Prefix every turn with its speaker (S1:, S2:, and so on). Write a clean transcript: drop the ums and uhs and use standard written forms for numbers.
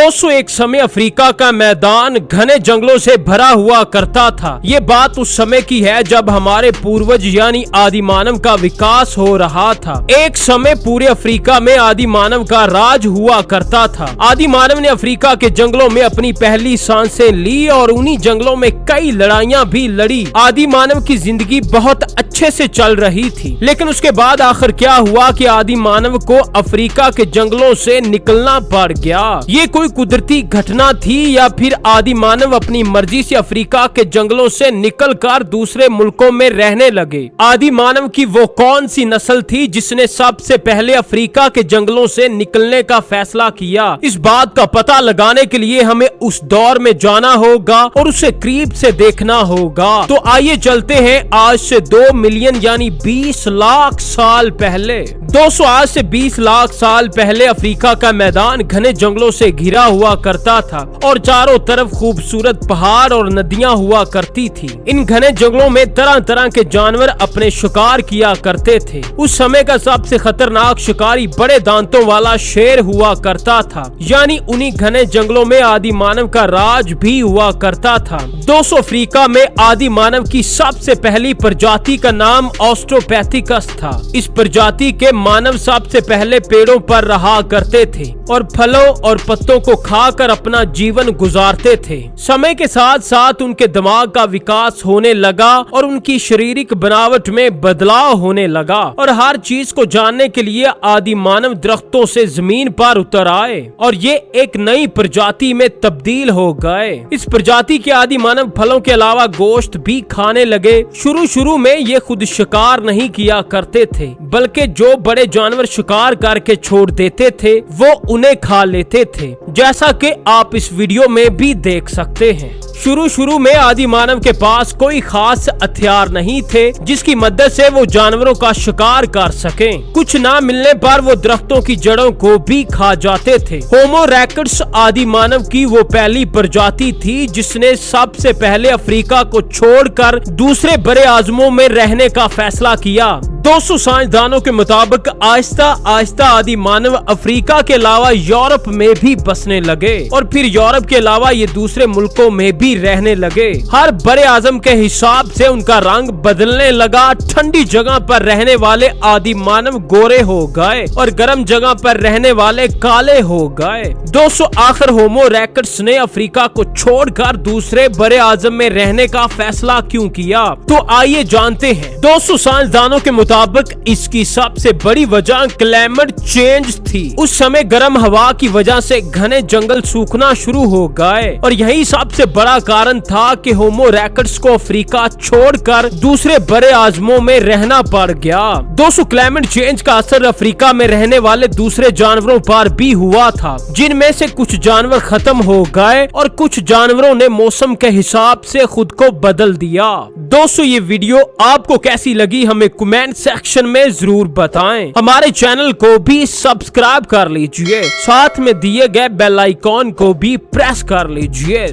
S1: दोस्तों, एक समय अफ्रीका का मैदान घने जंगलों से भरा हुआ करता था। ये बात उस समय की है जब हमारे पूर्वज यानी आदि मानव का विकास हो रहा था। एक समय पूरे अफ्रीका में आदि मानव का राज हुआ करता था। आदि मानव ने अफ्रीका के जंगलों में अपनी पहली सांसें ली और उन्हीं जंगलों में कई लड़ाइयाँ भी लड़ी। आदि मानव की जिंदगी बहुत अच्छे से चल रही थी, लेकिन उसके बाद आखिर क्या हुआ कि आदि मानव को अफ्रीका के जंगलों से निकलना पड़ गया। ये कोई कुदरती घटना थी या फिर आदि मानव अपनी मर्जी से अफ्रीका के जंगलों से निकलकर दूसरे मुल्कों में रहने लगे। आदि मानव की वो कौन सी नस्ल थी जिसने सबसे पहले अफ्रीका के जंगलों से निकलने का फैसला किया? इस बात का पता लगाने के लिए हमें उस दौर में जाना होगा और उसे करीब से देखना होगा। तो आइए चलते हैं आज से 2 मिलियन यानी 20 लाख साल पहले। दोस्तों, आज से 20 लाख साल पहले अफ्रीका का मैदान घने जंगलों से घिरा हुआ करता था और चारों तरफ खूबसूरत पहाड़ और नदियां हुआ करती थी। इन घने जंगलों में तरह तरह के जानवर अपने शिकार किया करते थे। उस समय का सबसे खतरनाक शिकारी बड़े दांतों वाला शेर हुआ करता था, यानी उन्हीं घने जंगलों में आदि मानव का राज भी हुआ करता था। दोस्तों, अफ्रीका में आदि मानव की सबसे पहली प्रजाति का नाम ऑस्ट्रोपैथिकस था। इस प्रजाति के मानव सबसे पहले पेड़ों पर रहा करते थे और फलों और पत्तों को खाकर अपना जीवन गुजारते थे। समय के साथ साथ उनके दिमाग का विकास होने लगा और उनकी शारीरिक बनावट में बदलाव होने लगा और हर चीज को जानने के लिए आदि मानव दरख्तों से जमीन पर उतर आए और ये एक नई प्रजाति में तब्दील हो गए। इस प्रजाति के आदि मानव फलों के अलावा गोश्त भी खाने लगे। शुरू में ये खुद शिकार नहीं किया करते थे, बल्कि जो बड़े जानवर शिकार करके छोड़ देते थे वो उन्हें खा लेते थे, जैसा कि आप इस वीडियो में भी देख सकते हैं। शुरू में आदि मानव के पास कोई खास हथियार नहीं थे जिसकी मदद से वो जानवरों का शिकार कर सकें। कुछ ना मिलने पर वो दरख्तों की जड़ों को भी खा जाते थे। होमो इरेक्टस आदि मानव की वो पहली प्रजाति थी जिसने सबसे पहले अफ्रीका को छोड़कर दूसरे बड़े आज़मों में रहने का फैसला किया। 200 साइंसदानों के मुताबिक आहिस्ता आहिस्ता आदि मानव अफ्रीका के अलावा यूरोप में भी बसने लगे और फिर यूरोप के अलावा ये दूसरे मुल्कों में भी रहने लगे। हर बड़े आजम के हिसाब से उनका रंग बदलने लगा। ठंडी जगह पर रहने वाले आदि मानव गोरे हो गए और गर्म जगह पर रहने वाले काले हो गए। 200 आखिर होमो इरेक्टस ने अफ्रीका को छोड़कर दूसरे बड़े आजम में रहने का फैसला क्यों किया? तो आइए जानते हैं। 200 साइंसदानों के मुताबिक इसकी सबसे बड़ी वजह क्लाइमेट चेंज थी। उस समय गर्म हवा की वजह से घने जंगल सूखना शुरू हो गए और यही सबसे बड़ा कारण था कि होमो इरेक्टस को अफ्रीका छोड़कर दूसरे बड़े आज़मों में रहना पड़ गया। 200 क्लाइमेट चेंज का असर अफ्रीका में रहने वाले दूसरे जानवरों पर भी हुआ था, जिनमें से कुछ जानवर खत्म हो गए और कुछ जानवरों ने मौसम के हिसाब से खुद को बदल दिया। दोस्तों, ये वीडियो आपको कैसी लगी हमें कमेंट सेक्शन में जरूर बताएं। हमारे चैनल को भी सब्सक्राइब कर लीजिए, साथ में दिए गए बेल आइकॉन को भी प्रेस कर लीजिए।